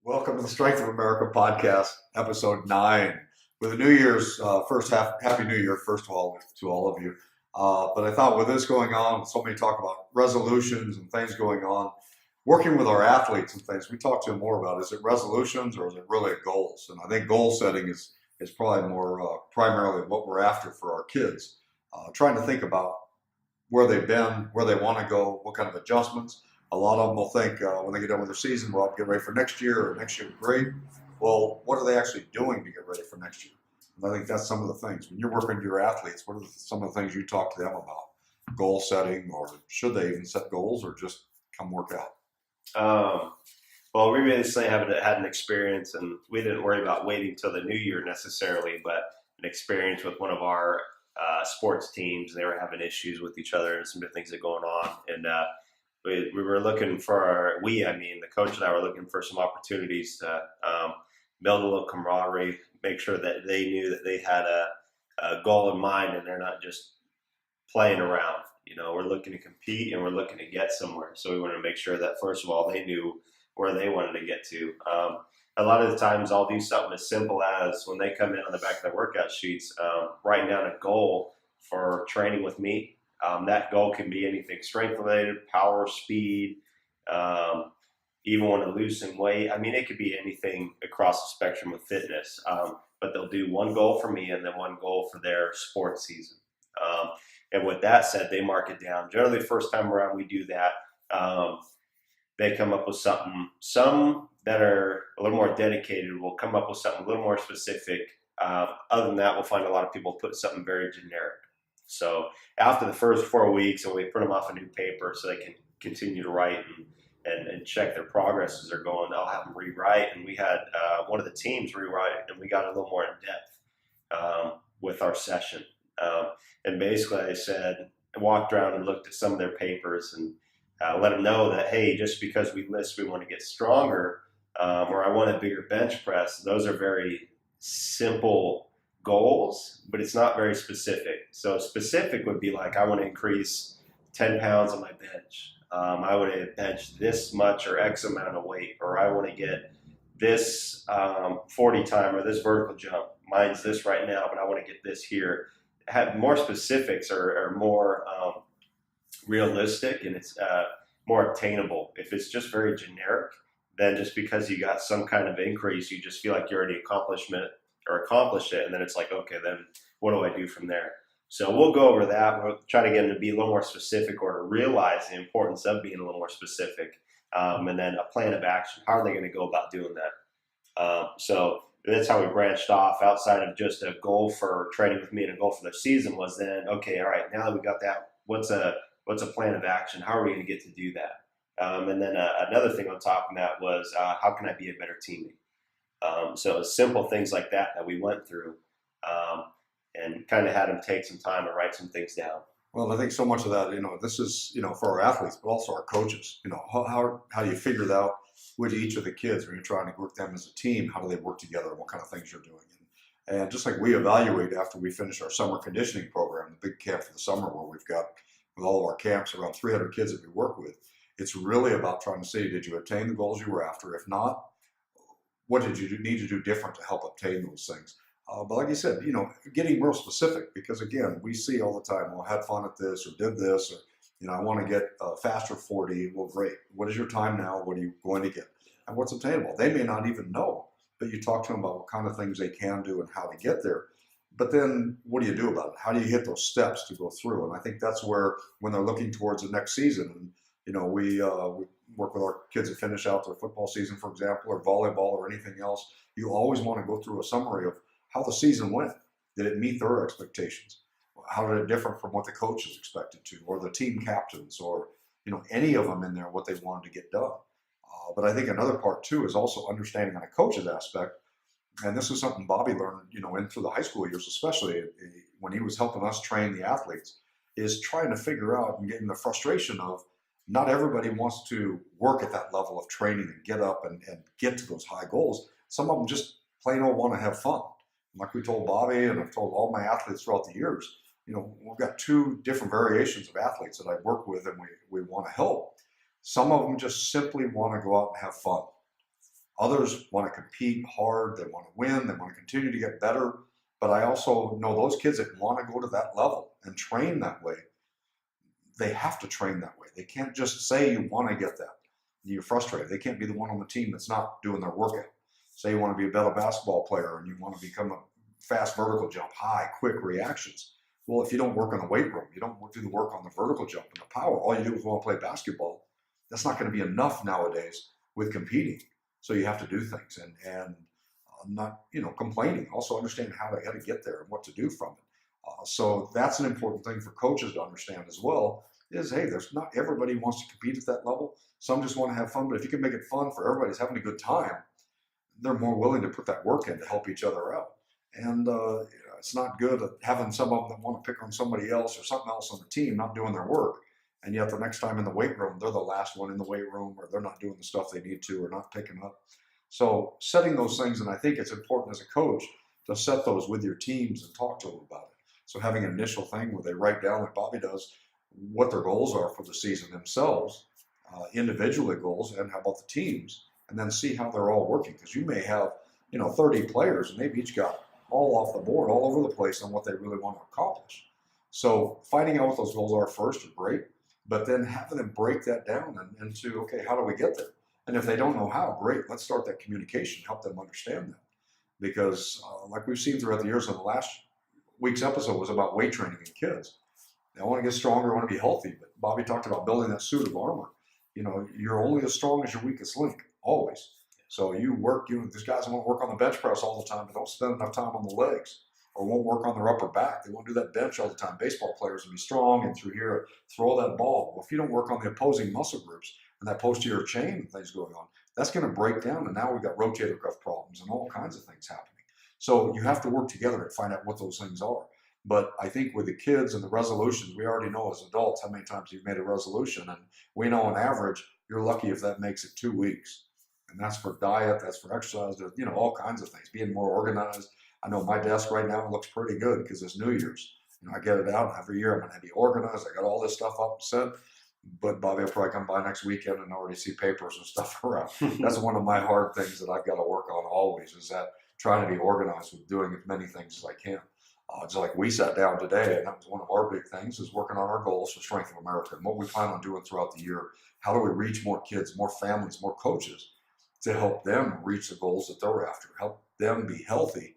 Welcome to the Strength of America podcast, episode 9. With the New Year's first half, Happy New Year, first of all, to all of you. But I thought with this going on, so many talk about resolutions and things going on, working with our athletes and things, we talk to them more about, is it resolutions or is it really goals? And I think goal setting is probably more primarily what we're after for our kids, trying to think about where they've been, where they want to go, what kind of adjustments. A lot of them will think when they get done with their season, well, I'll get ready for next year, or next year, great. Well, what are they actually doing to get ready for next year? And I think that's some of the things. When you're working with your athletes, what are some of the things you talk to them about? Goal setting, or should they even set goals, or just come work out? Well, we recently had an experience, and we didn't worry about waiting till the new year necessarily, but an experience with one of our sports teams. They were having issues with each other and some of the things that are going on. And we were looking for, the coach and I were looking for some opportunities to build a little camaraderie, make sure that they knew that they had a goal in mind and they're not just playing around. You know, we're looking to compete and we're looking to get somewhere. So we wanted to make sure that, first of all, they knew where they wanted to get to. A lot of the times I'll do something as simple as when they come in on the back of their workout sheets, writing down a goal for training with me. That goal can be anything strength related, power, speed, even want to lose some weight. I mean, it could be anything across the spectrum of fitness, but they'll do one goal for me and then one goal for their sports season. And with that said, they mark it down. Generally, the first time around we do that, they come up with something. Some that are a little more dedicated will come up with something a little more specific. Other than that, we'll find a lot of people put something very generic. So after the first 4 weeks, and we print them off a new paper so they can continue to write and check their progress as they're going, I'll have them rewrite. And we had one of the teams rewrite, and we got a little more in depth with our session. And basically I walked around and looked at some of their papers and let them know that, hey, just because we want to get stronger, or I want a bigger bench press, those are very simple goals, but it's not very specific. So specific would be like, I want to increase 10 pounds on my bench. I want to bench this much or X amount of weight, or I want to get this 40 time or this vertical jump. Mine's this right now, but I want to get this here. Have more specifics are more realistic, and it's more obtainable. If it's just very generic, then just because you got some kind of increase, you just feel like you already accomplished it, and then it's like, okay, then what do I do from there? So we'll go over that. We'll try to get them to be a little more specific, or to realize the importance of being a little more specific, and then a plan of action. How are they going to go about doing that? So that's how we branched off outside of just a goal for training with me and a goal for the season. Was then, okay, all right, now that we got that, what's a plan of action? How are we going to get to do that? And then another thing on top of that was, how can I be a better teammate? So simple things like that we went through, and kind of had them take some time and write some things down. Well, I think so much of that, this is, for our athletes, but also our coaches. How do you figure it out with each of the kids when you're trying to work them as a team? How do they work together? What kind of things you're doing? And just like we evaluate after we finish our summer conditioning program, the big camp for the summer, where we've got with all of our camps around 300 kids that we work with, it's really about trying to see, did you attain the goals you were after? If not, what did you need to do different to help obtain those things? But like you said, getting real specific, because again, we see all the time, well, I had fun at this or did this, or, I want to get faster 40. Well, great. What is your time now? What are you going to get? And what's obtainable? They may not even know, but you talk to them about what kind of things they can do and how to get there. But then what do you do about it? How do you hit those steps to go through? And I think that's where, when they're looking towards the next season, and we work with our kids that finish out their football season, for example, or volleyball or anything else, you always want to go through a summary of how the season went. Did it meet their expectations? How did it differ from what the coaches expected to, or the team captains, or any of them in there, what they wanted to get done? But I think another part too is also understanding on a coach's aspect, and this is something Bobby learned, in through the high school years, especially when he was helping us train the athletes, is trying to figure out and getting the frustration of, not everybody wants to work at that level of training and get up and get to those high goals. Some of them just plain old want to have fun. Like we told Bobby, and I've told all my athletes throughout the years, we've got 2 different variations of athletes that I work with and we want to help. Some of them just simply want to go out and have fun. Others want to compete hard. They want to win. They want to continue to get better. But I also know those kids that want to go to that level and train that way, they have to train that way. They can't just say you want to get that. You're frustrated. They can't be the one on the team that's not doing their workout. Say you want to be a better basketball player and you want to become a fast vertical jump, high, quick reactions. Well, if you don't work in the weight room, you don't do the work on the vertical jump and the power, all you do is want to play basketball, that's not going to be enough nowadays with competing. So you have to do things and not, complaining. Also understand how to get there and what to do from it. So that's an important thing for coaches to understand as well is, hey, there's not everybody wants to compete at that level. Some just want to have fun, but if you can make it fun for everybody's having a good time, they're more willing to put that work in to help each other out. And it's not good having some of them that want to pick on somebody else or something else on the team not doing their work. And yet the next time in the weight room, they're the last one in the weight room, or they're not doing the stuff they need to, or not picking up. So setting those things, and I think it's important as a coach to set those with your teams and talk to them about it. So having an initial thing where they write down, like Bobby does, what their goals are for the season themselves, individually goals, and how about the teams, and then see how they're all working. Because you may have, 30 players, and they've each got all off the board, all over the place on what they really want to accomplish. So finding out what those goals are first is great, but then having them break that down into, okay, how do we get there? And if they don't know how, great, let's start that communication, help them understand that. Because like we've seen throughout the years, and the last week's episode was about weight training in kids. They want to get stronger, want to be healthy, but Bobby talked about building that suit of armor. You're only as strong as your weakest link, always. So you work, these guys want to work on the bench press all the time, but don't spend enough time on the legs, or won't work on their upper back. They won't do that bench all the time. Baseball players will be strong and through here, throw that ball. Well, if you don't work on the opposing muscle groups and that posterior chain and things going on, that's going to break down. And now we've got rotator cuff problems and all kinds of things happening. So you have to work together and find out what those things are. But I think with the kids and the resolutions, we already know as adults how many times you've made a resolution. And we know on average, you're lucky if that makes it 2 weeks. And that's for diet, that's for exercise, all kinds of things, being more organized. I know my desk right now looks pretty good because it's New Year's. I get it out every year. I'm going to be organized. I got all this stuff up and set. But Bobby will probably come by next weekend and already see papers and stuff around. That's one of my hard things that I've got to work on always, is that trying to be organized with doing as many things as I can. Just like we sat down today, and that was one of our big things, is working on our goals for Strength of America and what we plan on doing throughout the year. How do we reach more kids, more families, more coaches to help them reach the goals that they're after, help them be healthy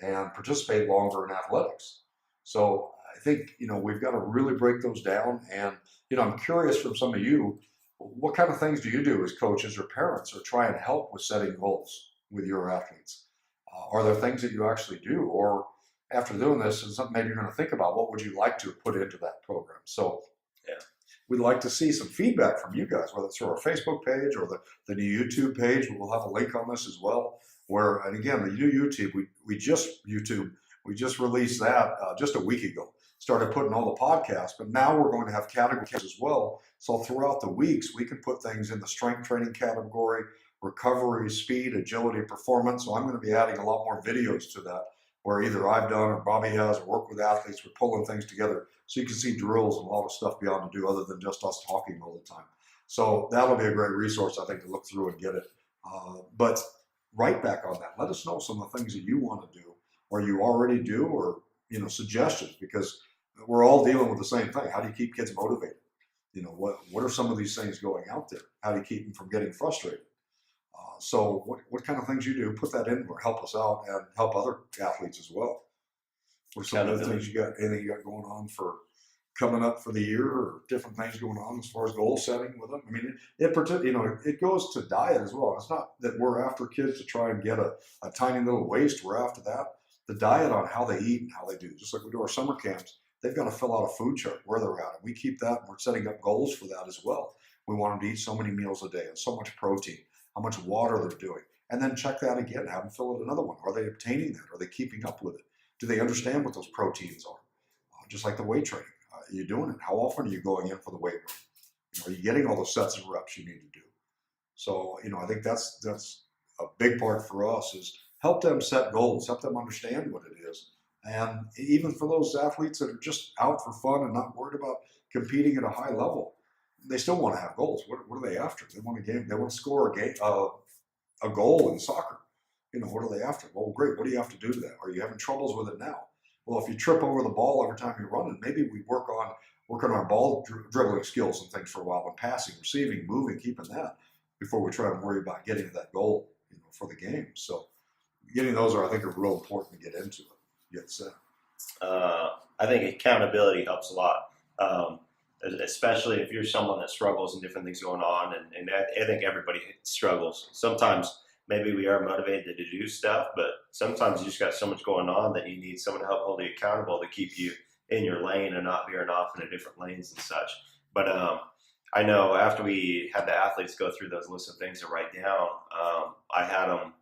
and participate longer in athletics. So I think, we've got to really break those down. And, I'm curious from some of you, what kind of things do you do as coaches or parents or try and help with setting goals with your athletes? Are there things that you actually do? Or after doing this, and something maybe you're going to think about, what would you like to put into that program? So we'd like to see some feedback from you guys, whether it's through our Facebook page or the new YouTube page. We'll have a link on this as well. And again, the new YouTube, we just released that just a week ago. Started putting all the podcasts, but now we're going to have categories as well. So throughout the weeks, we can put things in the strength training category, recovery, speed, agility, performance. So I'm going to be adding a lot more videos to that, where either I've done or Bobby has, or work with athletes. We're pulling things together so you can see drills and a lot of stuff beyond to do other than just us talking all the time. So that'll be a great resource, I think, to look through and get it. But write back on that. Let us know some of the things that you want to do, or you already do, or suggestions, because we're all dealing with the same thing. How do you keep kids motivated? What are some of these things going out there? How do you keep them from getting frustrated? So what kind of things you do, put that in or help us out and help other athletes as well. What are some of the things you got, anything you got going on for coming up for the year, or different things going on as far as goal setting with them? I mean, it goes to diet as well. It's not that we're after kids to try and get a tiny little waist. We're after that. The diet on how they eat and how they do, just like we do our summer camps, they've got to fill out a food chart where they're at. And we keep that, and we're setting up goals for that as well. We want them to eat so many meals a day and so much protein, how much water they're doing, and then check that again, have them fill out another one. Are they obtaining that? Are they keeping up with it? Do they understand what those proteins are? Just like the weight training. Are you doing it? How often are you going in for the weight room? Are you getting all those sets of reps you need to do? So, I think that's a big part for us, is help them set goals, help them understand what it is. And even for those athletes that are just out for fun and not worried about competing at a high level, they still want to have goals. What are they after? They want to game. They want to score a game, a goal in soccer. What are they after? Well, great. What do you have to do to that? Are you having troubles with it now? Well, if you trip over the ball every time you're running, maybe we work on our ball dribbling skills and things for a while, and passing, receiving, moving, keeping that before we try and worry about getting to that goal, for the game. So getting those I think are real important to get into it, get set. I think accountability helps a lot, especially if you're someone that struggles and different things going on. And I think everybody struggles. Sometimes maybe we are motivated to do stuff, but sometimes you just got so much going on that you need someone to help hold you accountable to keep you in your lane and not veering off into different lanes and such. But I know after we had the athletes go through those lists of things to write down, I had them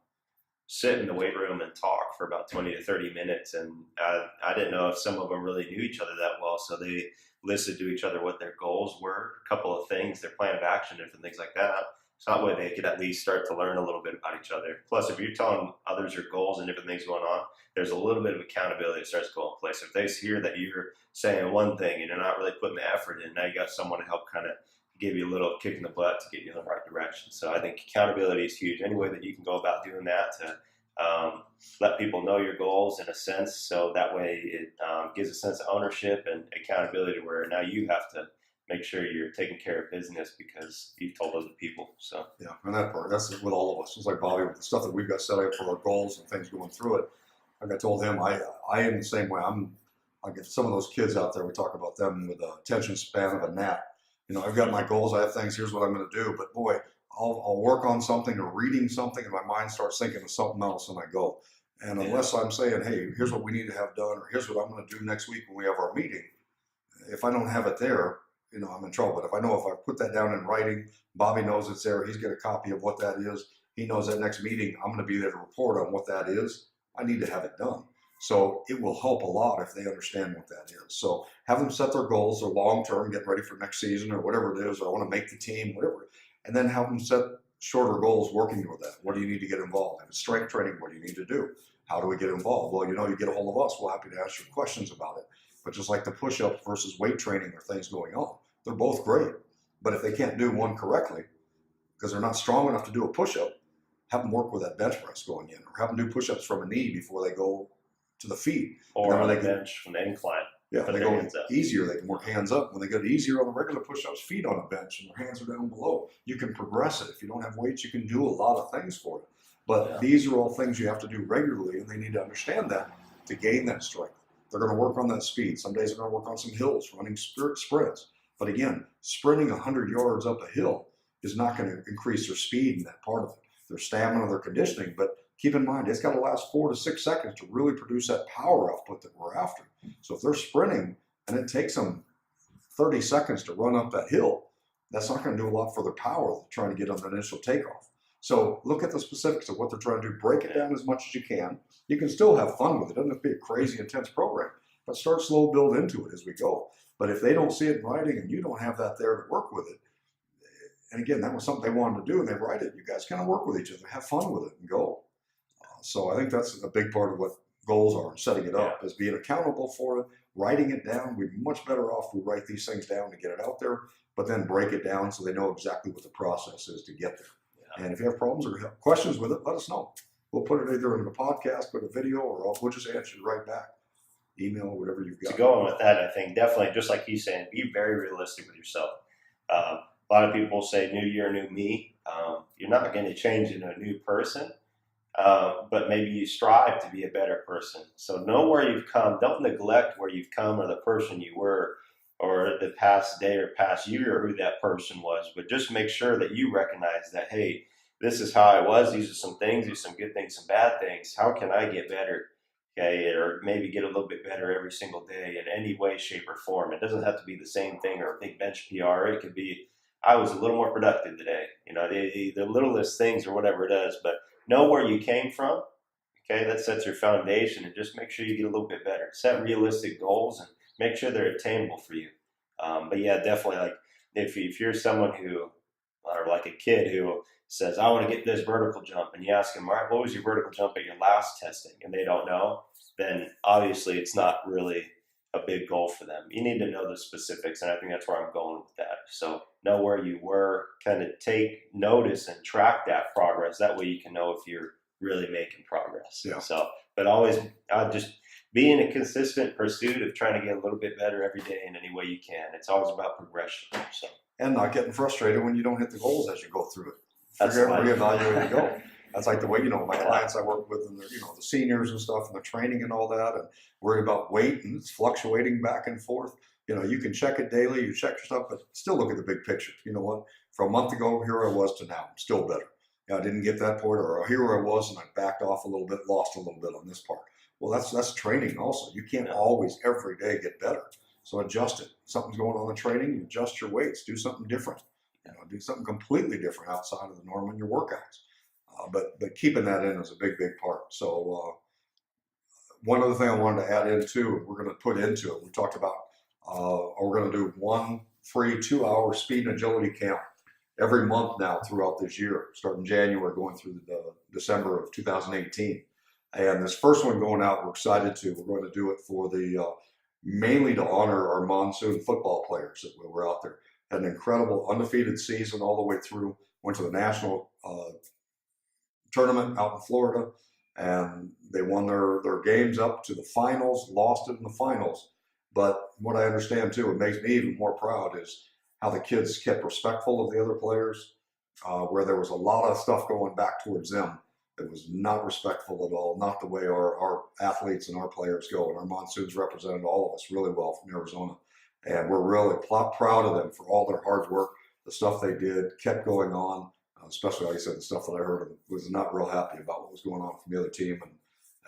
sit in the weight room and talk for about 20 to 30 minutes. And I didn't know if some of them really knew each other that well. So they listed to each other what their goals were, a couple of things, their plan of action, different things like that. So that way they could at least start to learn a little bit about each other. Plus, if you're telling others your goals and different things going on, there's a little bit of accountability that starts to go in place. If they hear that you're saying one thing and you're not really putting the effort in, now you got someone to help kind of give you a little kick in the butt to get you in the right direction. So I think accountability is huge. Any way that you can go about doing that to let people know your goals in a sense, so that way it gives a sense of ownership and accountability where now you have to make sure you're taking care of business because you've told other people. So yeah, and that part, that's with all of us. It's like Bobby, with the stuff that we've got set up for our goals and things going through it. Like I told him, I am the same way. I get some of those kids out there, we talk about them with the attention span of a gnat. I've got my goals, I have things, here's what I'm going to do. But boy, I'll work on something or reading something and my mind starts thinking of something else and I go. And unless I'm saying, hey, here's what we need to have done, or here's what I'm going to do next week when we have our meeting, if I don't have it there, I'm in trouble. But if I know if I put that down in writing, Bobby knows it's there, he's got a copy of what that is. He knows that next meeting, I'm going to be there to report on what that is. I need to have it done. So it will help a lot if they understand what that is. So have them set their goals, their long-term, get ready for next season or whatever it is, or I want to make the team, whatever. And then have them set shorter goals working toward that. What do you need to get involved? If it's strength training, what do you need to do? How do we get involved? Well, you get a hold of us. We're happy to answer questions about it. But just like the push-up versus weight training or things going on, they're both great. But if they can't do one correctly because they're not strong enough to do a push-up, have them work with that bench press going in, or have them do push-ups from a knee before they go to the feet. or on the bench from the incline. Yeah, Put they their go hands up. easier. They can work hands up. When they get easier on the regular push-ups, feet on a bench and their hands are down below. You can progress it. If you don't have weights, you can do a lot of things for it. But these are all things you have to do regularly, and they need to understand that to gain that strength. They're going to work on that speed. Some days they're going to work on some hills, running sprints. But again, sprinting 100 yards up a hill is not going to increase their speed in that part of it. Their stamina, their conditioning, but keep in mind, it's got to last 4 to 6 seconds to really produce that power output that we're after. So if they're sprinting and it takes them 30 seconds to run up that hill, that's not going to do a lot for their power trying to get on the initial takeoff. So look at the specifics of what they're trying to do. Break it down as much as you can. You can still have fun with it. It doesn't have to be a crazy, intense program, but start slow, build into it as we go. But if they don't see it in writing and you don't have that there to work with it, and again, that was something they wanted to do and they write it, you guys kind of work with each other, have fun with it and go. So I think that's a big part of what goals are, setting it up, is being accountable for it, writing it down. We're much better off if we write these things down to get it out there, but then break it down so they know exactly what the process is to get there. And if you have problems or have questions with it, let us know. We'll put it either in the podcast, put a video, or we'll just answer you right back. Email, whatever you've got. To go on with that, I think definitely, just like he's saying, be very realistic with yourself. A lot of people say, new year, new me. You're not going to change into a new person, but maybe you strive to be a better person. So know where you've come. Don't neglect where you've come or the person you were, or the past day or past year, or who that person was. But just make sure that you recognize that, hey, this is how I was. These are some things, these are some good things, some bad things. How can I get better? Okay, or maybe get a little bit better every single day in any way, shape, or form. It doesn't have to be the same thing or a big bench PR. It could be, I was a little more productive today. The littlest things or whatever it is. But know where you came from. Okay, that sets your foundation, and just make sure you get a little bit better. Set realistic goals and make sure they're attainable for you. But yeah, definitely, like if you're someone who, or like a kid who says, I want to get this vertical jump, and you ask them, all right, what was your vertical jump at your last testing? And they don't know, then obviously it's not really a big goal for them. You need to know the specifics, and I think that's where I'm going with that. So know where you were, kind of take notice and track that progress. That way you can know if you're really making progress. Yeah. So, but always just be in a consistent pursuit of trying to get a little bit better every day in any way you can. It's always about progression. So, and not getting frustrated when you don't hit the goals as you go through it. That's Reevaluate and go. That's like the way, my clients I work with, and they're, the seniors and stuff, and the training and all that, and worried about weight, and it's fluctuating back and forth. You can check it daily, you check your stuff, but still look at the big picture. You know what? From a month ago, here I was to now, I'm still better. I didn't get that part, or here I was and I backed off a little bit, lost a little bit on this part. Well, that's training also. You can't always every day get better. So adjust it. Something's going on in training, adjust your weights, do something different. Do something completely different outside of the norm in your workouts. But keeping that in is a big, big part. So one other thing I wanted to add in too, we're going to put into it. We talked about we're going to do one free 2-hour speed and agility camp every month now throughout this year, starting January, going through the December of 2018. And this first one going out, we're excited to. We're going to do it for mainly to honor our monsoon football players that were out there. Had an incredible undefeated season all the way through. Went to the national tournament out in Florida, and they won their games up to the finals, lost it in the finals. But what I understand too, it makes me even more proud, is how the kids kept respectful of the other players, where there was a lot of stuff going back towards them. It was not respectful at all, not the way our athletes and our players go. And our Monsoons represented all of us really well from Arizona. And we're really proud of them for all their hard work, the stuff they did, kept going on, especially, like I said, the stuff that I heard was not real happy about what was going on from the other team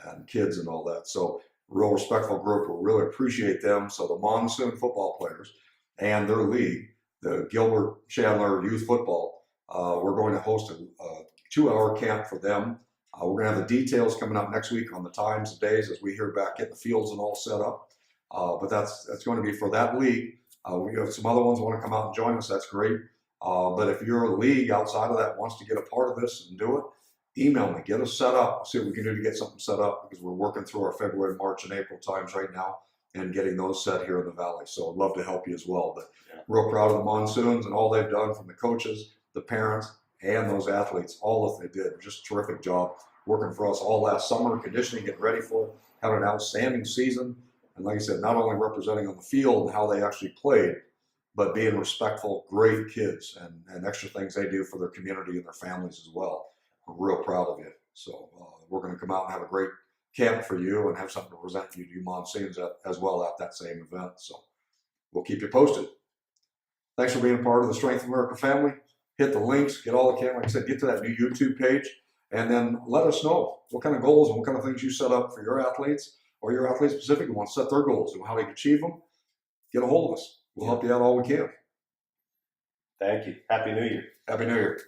and kids and all that. So real respectful group. We really appreciate them. So the Monsoon football players and their league, the Gilbert Chandler Youth Football, we're going to host a 2-hour camp for them. We're going to have the details coming out next week on the times, the days, as we hear back, get the fields and all set up. But that's going to be for that league. We have some other ones who want to come out and join us. That's great. But if you're a league outside of that wants to get a part of this and do it, email me, get us set up. See what we can do to get something set up, because we're working through our February, March, and April times right now and getting those set here in the Valley. So I'd love to help you as well. But real proud of the Monsoons and all they've done, from the coaches, the parents, and those athletes. All that they did, just a terrific job working for us all last summer, conditioning, getting ready for it, having an outstanding season. And like I said, not only representing on the field and how they actually played, but being respectful, great kids, and extra things they do for their community and their families as well. We're real proud of you. So we're going to come out and have a great camp for you and have something to present you to you Monsoons as well at that same event. So we'll keep you posted. Thanks for being a part of the Strength America family. Hit the links, get all the camp. Like I said, get to that new YouTube page, and then let us know what kind of goals and what kind of things you set up for your athletes, or your athletes specifically want to set their goals and how they can achieve them. Get a hold of us. We'll help you out all we can. Thank you. Happy New Year. Happy New Year.